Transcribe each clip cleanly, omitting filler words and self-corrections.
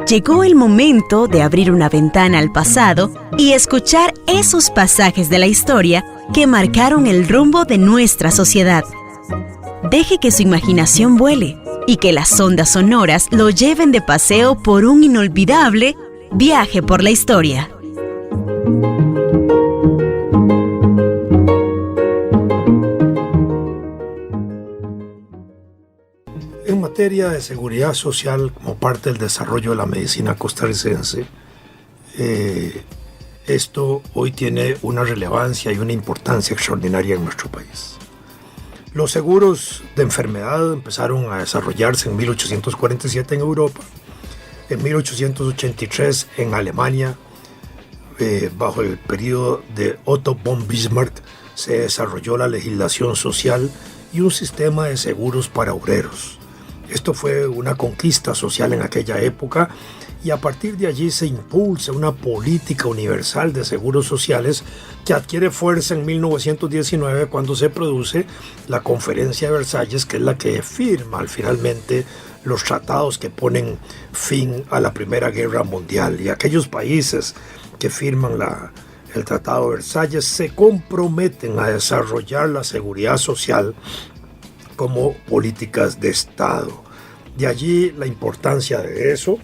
Llegó el momento de abrir una ventana al pasado y escuchar esos pasajes de la historia que marcaron el rumbo de nuestra sociedad. Deje que su imaginación vuele y que las ondas sonoras lo lleven de paseo por un inolvidable viaje por la historia. En materia de seguridad social, como parte del desarrollo de la medicina costarricense, esto hoy tiene una relevancia y una importancia extraordinaria en nuestro país. Los seguros de enfermedad empezaron a desarrollarse en 1847 en Europa, en 1883 en Alemania, bajo el periodo de Otto von Bismarck se desarrolló la legislación social y un sistema de seguros para obreros. Esto fue una conquista social en aquella época y a partir de allí se impulsa una política universal de seguros sociales que adquiere fuerza en 1919 cuando se produce la Conferencia de Versalles, que es la que firma finalmente los tratados que ponen fin a la Primera Guerra Mundial. Y aquellos países que firman el Tratado de Versalles se comprometen a desarrollar la seguridad social como políticas de Estado. De allí la importancia de eso.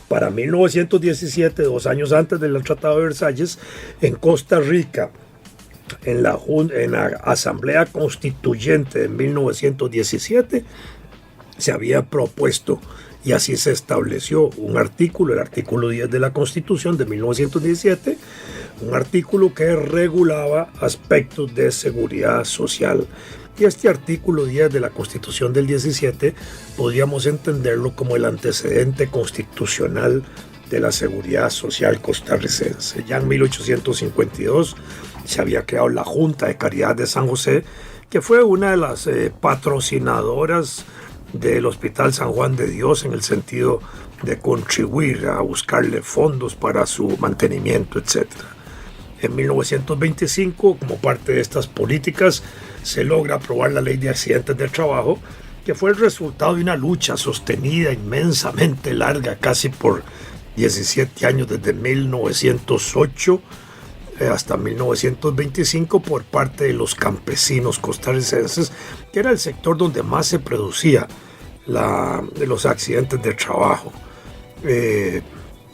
Para 1917, 2 años antes del Tratado de Versalles, en Costa Rica, en la Asamblea Constituyente de 1917, se había propuesto, y así se estableció, un artículo, el artículo 10 de la Constitución de 1917, un artículo que regulaba aspectos de seguridad social. Y este artículo 10 de la Constitución del 17 podríamos entenderlo como el antecedente constitucional de la seguridad social costarricense. Ya en 1852 se había creado la Junta de Caridad de San José, que fue una de las patrocinadoras del Hospital San Juan de Dios en el sentido de contribuir a buscarle fondos para su mantenimiento, etc. En 1925, como parte de estas políticas, se logra aprobar la Ley de Accidentes de Trabajo, que fue el resultado de una lucha sostenida inmensamente larga, casi por 17 años, desde 1908 hasta 1925, por parte de los campesinos costarricenses, que era el sector donde más se producía los accidentes de trabajo.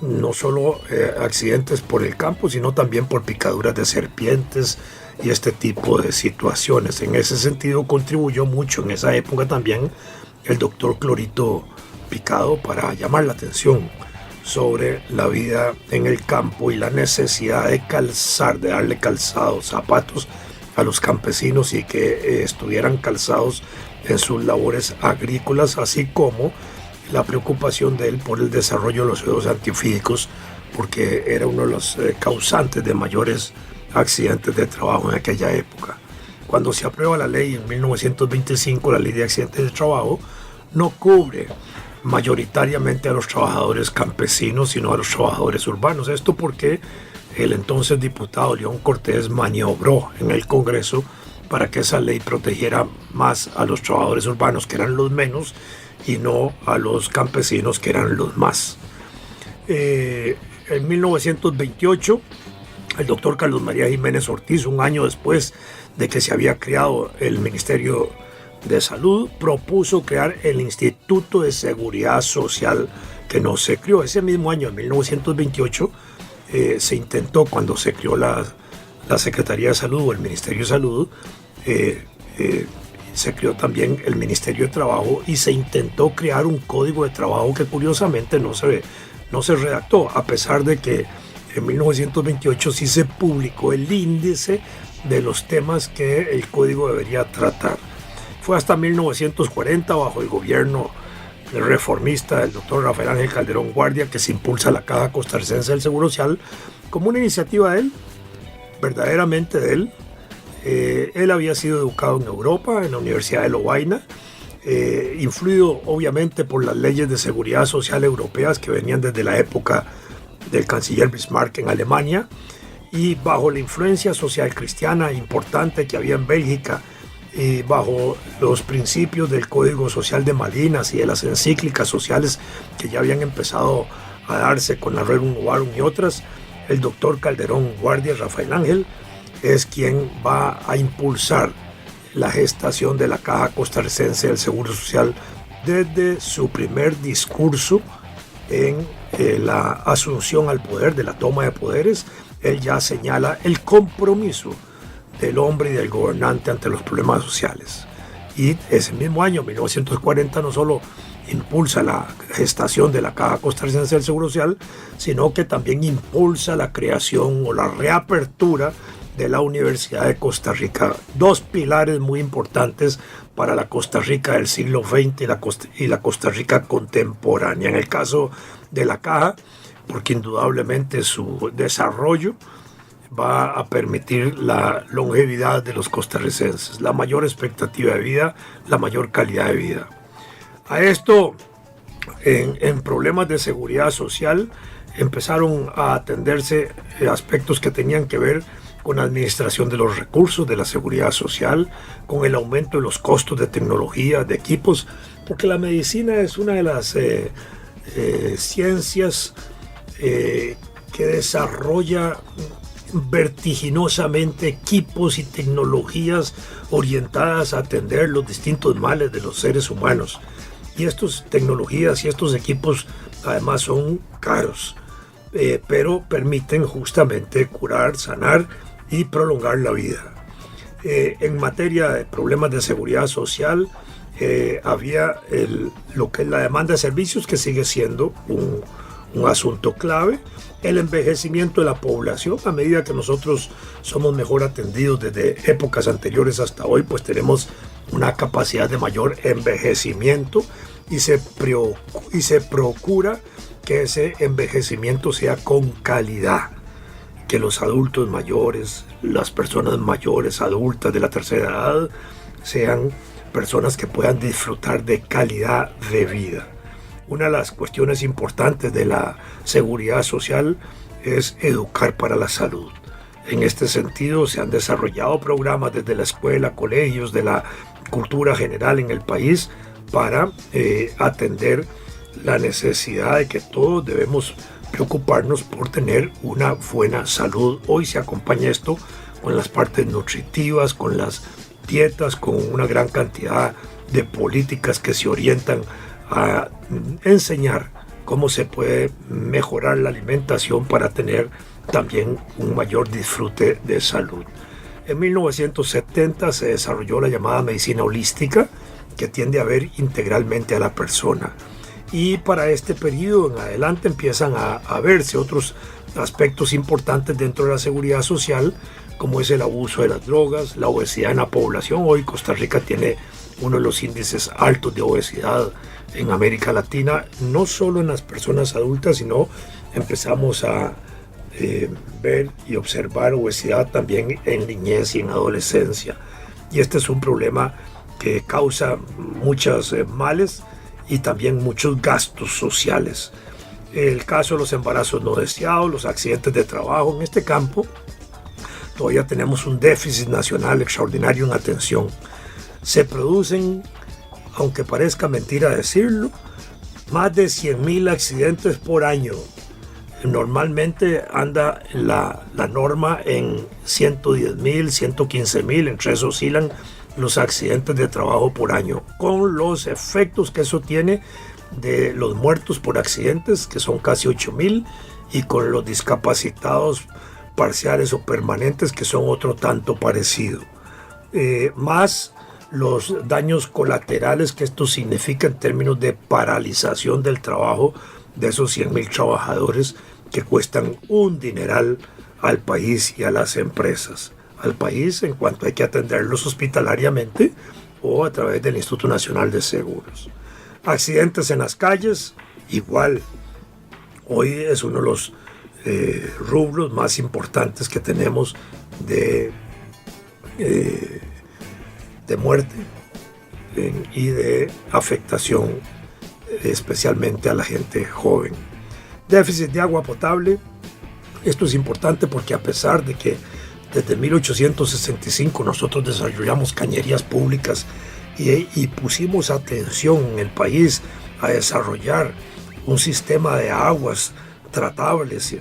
No solo accidentes por el campo, sino también por picaduras de serpientes y este tipo de situaciones. En ese sentido contribuyó mucho en esa época también el doctor Clorito Picado para llamar la atención sobre la vida en el campo y la necesidad de calzar, de darle calzados, zapatos a los campesinos y que estuvieran calzados en sus labores agrícolas, así como la preocupación de él por el desarrollo de los suelos antifídicos, porque era uno de los causantes de mayores accidentes de trabajo en aquella época. Cuando se aprueba la ley en 1925, la Ley de Accidentes de Trabajo, no cubre mayoritariamente a los trabajadores campesinos, sino a los trabajadores urbanos. Esto porque el entonces diputado León Cortés maniobró en el Congreso para que esa ley protegiera más a los trabajadores urbanos, que eran los menos, y no a los campesinos, que eran los más. En 1928, el doctor Carlos María Jiménez Ortiz, un año después de que se había creado el Ministerio de Salud, propuso crear el Instituto de Seguridad Social, que no se creó. Ese mismo año, en 1928, se intentó, cuando se creó la Secretaría de Salud o el Ministerio de Salud, se creó también el Ministerio de Trabajo y se intentó crear un código de trabajo que curiosamente no se redactó, a pesar de que en 1928 sí se publicó el índice de los temas que el código debería tratar. Fue hasta 1940, bajo el gobierno reformista del doctor Rafael Ángel Calderón Guardia, que se impulsa la Caja Costarricense del Seguro Social como una iniciativa de él, verdaderamente de él. Él había sido educado en Europa, en la Universidad de Lovaina, influido obviamente por las leyes de seguridad social europeas que venían desde la época del canciller Bismarck en Alemania, y bajo la influencia social cristiana importante que había en Bélgica y bajo los principios del Código Social de Malvinas y de las encíclicas sociales que ya habían empezado a darse con la Rerum Novarum y otras, el doctor Calderón Guardia Rafael Ángel es quien va a impulsar la gestación de la Caja Costarricense del Seguro Social desde su primer discurso en la asunción al poder, de la toma de poderes. Él ya señala el compromiso del hombre y del gobernante ante los problemas sociales. Y ese mismo año, 1940, no solo impulsa la gestación de la Caja Costarricense del Seguro Social, sino que también impulsa la creación o la reapertura de la Universidad de Costa Rica. Dos pilares muy importantes para la Costa Rica del siglo XX y la Costa Rica contemporánea. En el caso de la Caja, porque indudablemente su desarrollo va a permitir la longevidad de los costarricenses, la mayor expectativa de vida, la mayor calidad de vida. A esto, en problemas de seguridad social, empezaron a atenderse aspectos que tenían que ver con la administración de los recursos de la seguridad social, con el aumento de los costos de tecnología, de equipos, porque la medicina es una de las ciencias que desarrolla vertiginosamente equipos y tecnologías orientadas a atender los distintos males de los seres humanos. Y estas tecnologías y estos equipos además son caros, pero permiten justamente curar, sanar y prolongar la vida. En materia de problemas de seguridad social, había lo que es la demanda de servicios, que sigue siendo un asunto clave. El envejecimiento de la población, a medida que nosotros somos mejor atendidos desde épocas anteriores hasta hoy, pues tenemos una capacidad de mayor envejecimiento y se procura que ese envejecimiento sea con calidad, que los adultos mayores, las personas mayores, adultas de la tercera edad, sean personas que puedan disfrutar de calidad de vida. Una de las cuestiones importantes de la seguridad social es educar para la salud. En este sentido, se han desarrollado programas desde la escuela, colegios, de la cultura general en el país para atender la necesidad de que todos debemos preocuparnos por tener una buena salud. Hoy se acompaña esto con las partes nutritivas, con las dietas, con una gran cantidad de políticas que se orientan a enseñar cómo se puede mejorar la alimentación para tener también un mayor disfrute de salud. En 1970 se desarrolló la llamada medicina holística, que tiende a ver integralmente a la persona. Y para este periodo en adelante empiezan a verse otros aspectos importantes dentro de la seguridad social, como es el abuso de las drogas, la obesidad en la población. Hoy Costa Rica tiene uno de los índices altos de obesidad en América Latina, no solo en las personas adultas, sino empezamos a ver y observar obesidad también en niñez y en adolescencia. Y este es un problema que causa muchos males y también muchos gastos sociales. El caso de los embarazos no deseados, los accidentes de trabajo, en este campo todavía tenemos un déficit nacional extraordinario en atención. Se producen, aunque parezca mentira decirlo, más de 100,000 accidentes por año. Normalmente anda la norma en 110,000, 115,000, entre eso oscilan los accidentes de trabajo por año, con los efectos que eso tiene de los muertos por accidentes, que son casi 8,000, y con los discapacitados parciales o permanentes, que son otro tanto parecido. Más los daños colaterales que esto significa en términos de paralización del trabajo de esos 100,000 trabajadores, que cuestan un dineral al país y a las empresas. Al país en cuanto hay que atenderlos hospitalariamente o a través del Instituto Nacional de Seguros. Accidentes en las calles, igual. Hoy es uno de los rubros más importantes que tenemos de muerte y de afectación, especialmente a la gente joven. Déficit de agua potable. Esto es importante porque a pesar de que Desde 1865 nosotros desarrollamos cañerías públicas y pusimos atención en el país a desarrollar un sistema de aguas tratables,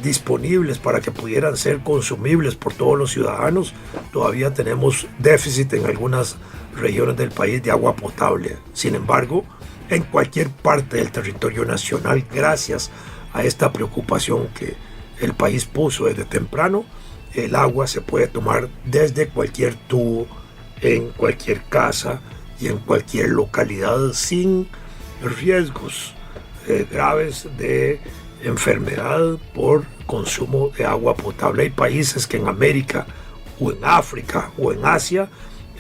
disponibles para que pudieran ser consumibles por todos los ciudadanos. Todavía tenemos déficit en algunas regiones del país de agua potable. Sin embargo, en cualquier parte del territorio nacional, gracias a esta preocupación que el país puso desde temprano, el agua se puede tomar desde cualquier tubo, en cualquier casa y en cualquier localidad sin riesgos graves de enfermedad por consumo de agua potable. Hay países que en América o en África o en Asia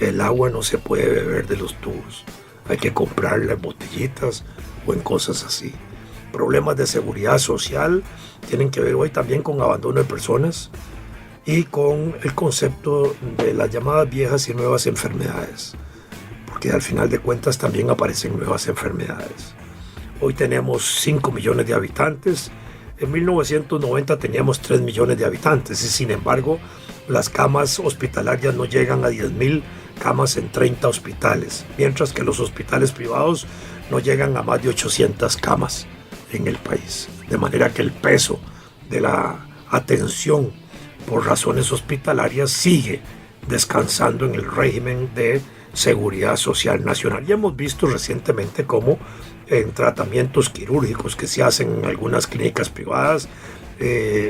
el agua no se puede beber de los tubos, hay que comprarla en botellitas o en cosas así. Problemas de seguridad social tienen que ver hoy también con abandono de personas y con el concepto de las llamadas viejas y nuevas enfermedades, porque al final de cuentas también aparecen nuevas enfermedades. Hoy tenemos 5 millones de habitantes, en 1990 teníamos 3 millones de habitantes y sin embargo las camas hospitalarias no llegan a 10.000 camas en 30 hospitales, mientras que los hospitales privados no llegan a más de 800 camas en el país. De manera que el peso de la atención por razones hospitalarias sigue descansando en el régimen de seguridad social nacional. Y hemos visto recientemente cómo en tratamientos quirúrgicos que se hacen en algunas clínicas privadas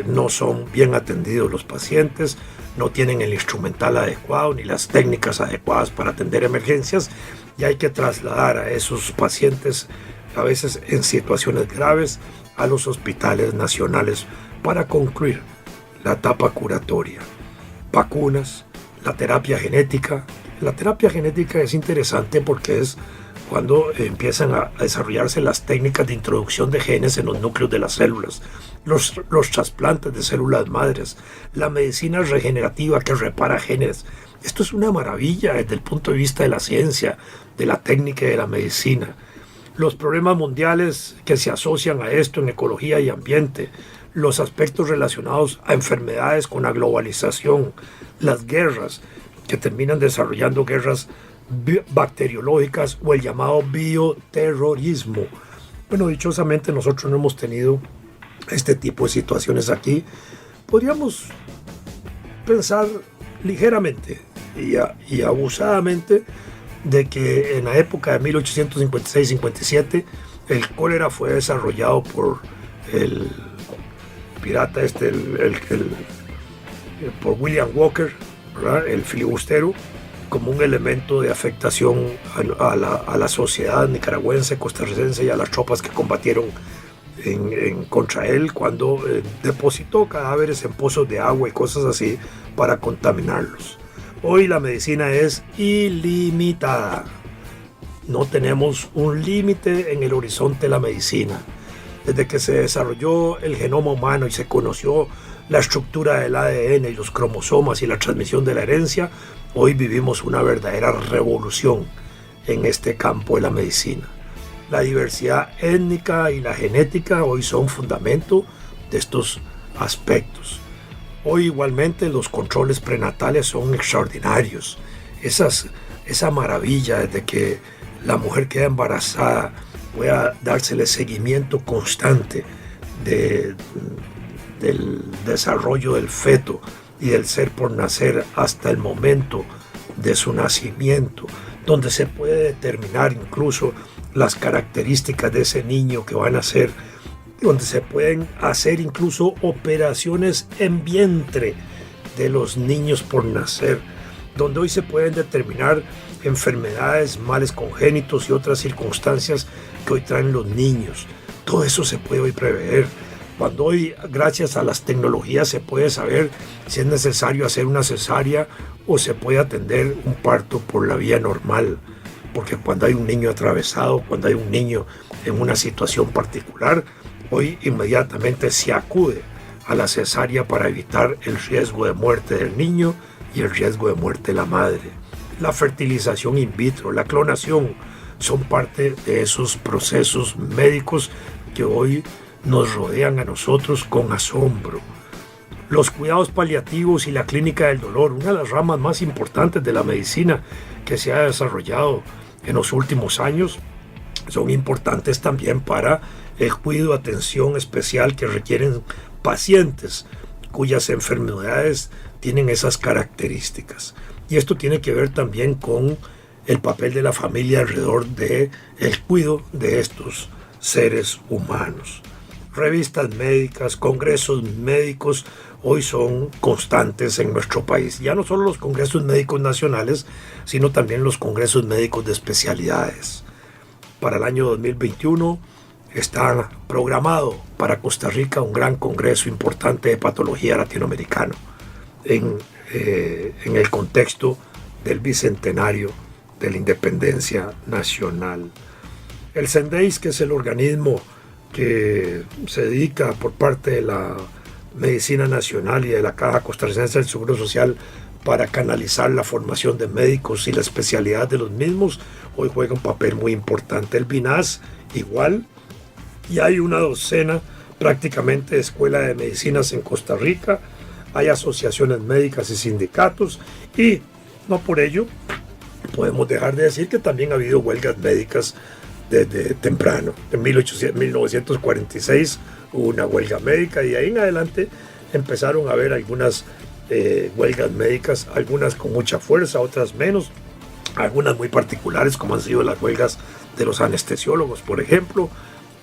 no son bien atendidos los pacientes, no tienen el instrumental adecuado ni las técnicas adecuadas para atender emergencias y hay que trasladar a esos pacientes, a veces en situaciones graves, a los hospitales nacionales para concluir la etapa curatoria. Vacunas, la terapia genética. La terapia genética es interesante porque es cuando empiezan a desarrollarse las técnicas de introducción de genes en los núcleos de las células, los trasplantes de células madres, la medicina regenerativa que repara genes. Esto es una maravilla desde el punto de vista de la ciencia, de la técnica y de la medicina. Los problemas mundiales que se asocian a esto en ecología y ambiente, los aspectos relacionados a enfermedades con la globalización, las guerras que terminan desarrollando guerras bacteriológicas o el llamado bioterrorismo. Bueno, dichosamente nosotros no hemos tenido este tipo de situaciones aquí. Podríamos pensar ligeramente y abusadamente de que en la época de 1856-57 el cólera fue desarrollado por el pirata por William Walker, ¿verdad? El filibustero, como un elemento de afectación a la sociedad nicaragüense, costarricense y a las tropas que combatieron contra él cuando depositó cadáveres en pozos de agua y cosas así para contaminarlos. Hoy la medicina es ilimitada. No tenemos un límite en el horizonte de la medicina. Desde que se desarrolló el genoma humano y se conoció la estructura del ADN y los cromosomas y la transmisión de la herencia, hoy vivimos una verdadera revolución en este campo de la medicina. La diversidad étnica y la genética hoy son fundamento de estos aspectos. Hoy igualmente los controles prenatales son extraordinarios. Esa maravilla de que la mujer queda embarazada, pueda dársele seguimiento constante del desarrollo del feto y del ser por nacer hasta el momento de su nacimiento, donde se puede determinar incluso las características de ese niño que va a nacer, donde se pueden hacer incluso operaciones en vientre de los niños por nacer, donde hoy se pueden determinar enfermedades, males congénitos y otras circunstancias que hoy traen los niños. Todo eso se puede hoy prever. Cuando hoy, gracias a las tecnologías, se puede saber si es necesario hacer una cesárea o se puede atender un parto por la vía normal. Porque cuando hay un niño atravesado, cuando hay un niño en una situación particular, hoy inmediatamente se acude a la cesárea para evitar el riesgo de muerte del niño y el riesgo de muerte de la madre. La fertilización in vitro, la clonación, son parte de esos procesos médicos que hoy nos rodean a nosotros con asombro. Los cuidados paliativos y la clínica del dolor, una de las ramas más importantes de la medicina que se ha desarrollado en los últimos años, son importantes también para el cuidado, atención especial que requieren pacientes cuyas enfermedades tienen esas características. Y esto tiene que ver también con el papel de la familia alrededor del cuidado de estos seres humanos. Revistas médicas, congresos médicos, hoy son constantes en nuestro país. Ya no solo los congresos médicos nacionales, sino también los congresos médicos de especialidades. Para el año 2021 está programado para Costa Rica un gran congreso importante de patología latinoamericano en el contexto del bicentenario de la independencia nacional. El CENDEIS, que es el organismo que se dedica por parte de la Medicina Nacional y de la Caja Costarricense del Seguro Social para canalizar la formación de médicos y la especialidad de los mismos, hoy juega un papel muy importante. El BINAS igual, y hay una docena prácticamente de escuelas de medicinas en Costa Rica, hay asociaciones médicas y sindicatos, y no por ello podemos dejar de decir que también ha habido huelgas médicas desde temprano. En 1946 hubo una huelga médica y de ahí en adelante empezaron a haber algunas huelgas médicas, algunas con mucha fuerza, otras menos, algunas muy particulares como han sido las huelgas de los anestesiólogos, por ejemplo,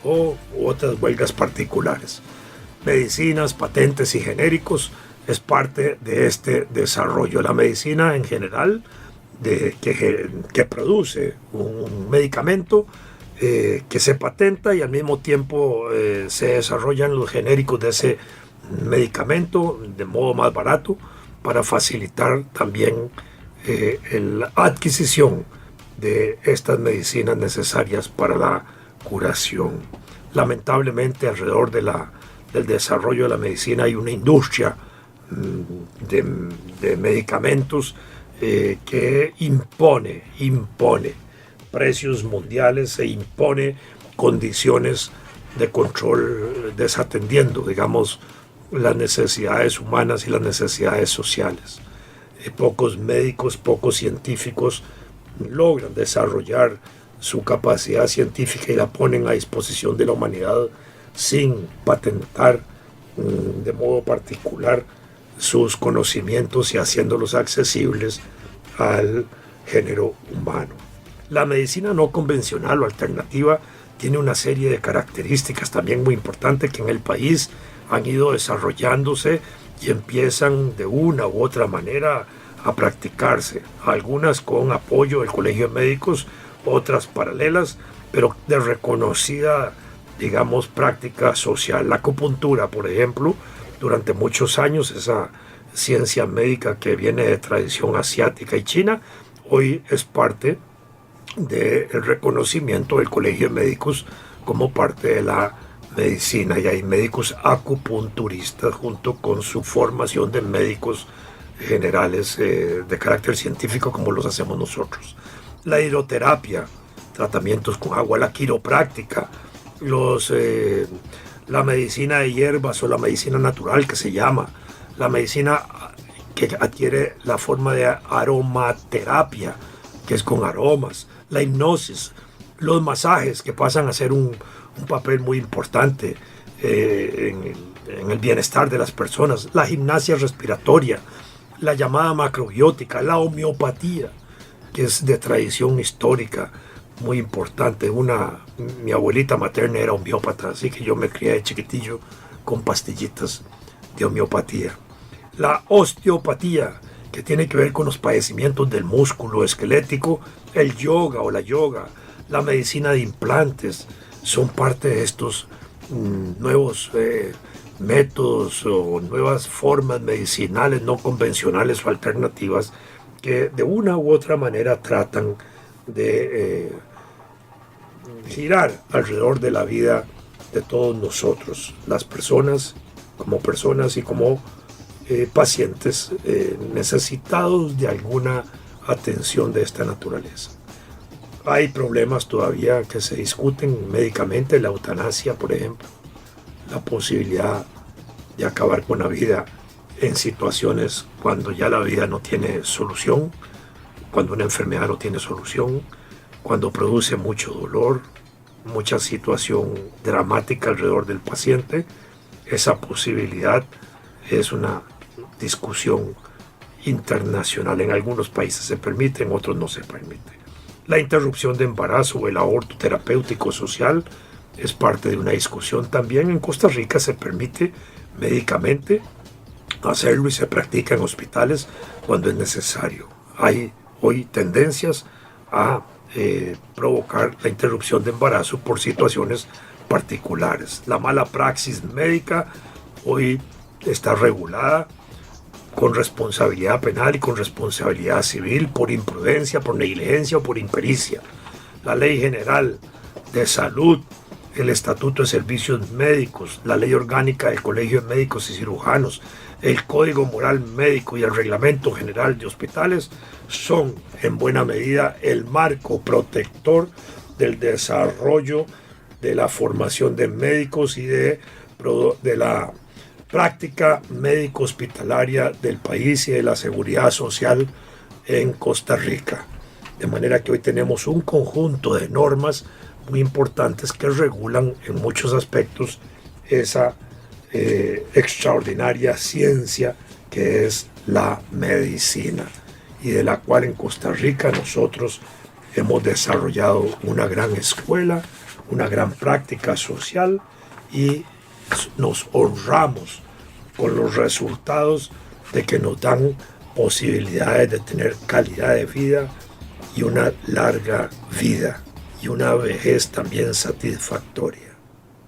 o otras huelgas particulares. Medicinas, patentes y genéricos es parte de este desarrollo. La medicina en general que produce un medicamento que se patenta y al mismo tiempo se desarrollan los genéricos de ese medicamento de modo más barato para facilitar también la adquisición de estas medicinas necesarias para la curación. Lamentablemente alrededor del desarrollo de la medicina hay una industria de medicamentos que impone precios mundiales e impone condiciones de control desatendiendo, digamos, las necesidades humanas y las necesidades sociales. Pocos médicos, pocos científicos logran desarrollar su capacidad científica y la ponen a disposición de la humanidad sin patentar de modo particular sus conocimientos y haciéndolos accesibles al género humano. La medicina no convencional o alternativa tiene una serie de características también muy importantes que en el país han ido desarrollándose y empiezan de una u otra manera a practicarse, algunas con apoyo del Colegio de Médicos, otras paralelas, pero de reconocida, digamos, práctica social. La acupuntura, por ejemplo, durante muchos años, esa ciencia médica que viene de tradición asiática y china, hoy es parte del reconocimiento del Colegio de Médicos como parte de la medicina, y hay médicos acupunturistas junto con su formación de médicos generales de carácter científico como los hacemos nosotros. La hidroterapia, tratamientos con agua, la quiropráctica, la medicina de hierbas o la medicina natural que se llama, la medicina que adquiere la forma de aromaterapia, que es con aromas, la hipnosis, los masajes que pasan a ser un papel muy importante en el bienestar de las personas, la gimnasia respiratoria, la llamada macrobiótica, la homeopatía, que es de tradición histórica muy importante. Mi abuelita materna era homeópata, así que yo me crié de chiquitillo con pastillitas de homeopatía. La osteopatía, que tiene que ver con los padecimientos del músculo esquelético, el yoga o la yoga, la medicina de implantes, son parte de estos nuevos métodos o nuevas formas medicinales no convencionales o alternativas que de una u otra manera tratan de girar alrededor de la vida de todos nosotros, las personas y como pacientes necesitados de alguna atención de esta naturaleza. Hay problemas todavía que se discuten médicamente, la eutanasia, por ejemplo, la posibilidad de acabar con la vida en situaciones cuando ya la vida no tiene solución, cuando una enfermedad no tiene solución, cuando produce mucho dolor, mucha situación dramática alrededor del paciente. Esa posibilidad es una discusión internacional. En algunos países se permite, en otros no se permite. La interrupción de embarazo o el aborto terapéutico social es parte de una discusión también. En Costa Rica se permite médicamente hacerlo y se practica en hospitales cuando es necesario. Hay hoy tendencias a provocar la interrupción de embarazo por situaciones particulares. La mala praxis médica hoy está regulada con responsabilidad penal y con responsabilidad civil por imprudencia, por negligencia o por impericia. La Ley General de Salud, el Estatuto de Servicios Médicos, la Ley Orgánica del Colegio de Médicos y Cirujanos, el Código Moral Médico y el Reglamento General de Hospitales son en buena medida el marco protector del desarrollo de la formación de médicos y de la práctica médico hospitalaria del país y de la seguridad social en Costa Rica. De manera que hoy tenemos un conjunto de normas muy importantes que regulan en muchos aspectos esa extraordinaria ciencia que es la medicina, y de la cual en Costa Rica nosotros hemos desarrollado una gran escuela, una gran práctica social, y nos honramos con los resultados de que nos dan posibilidades de tener calidad de vida y una larga vida y una vejez también satisfactoria.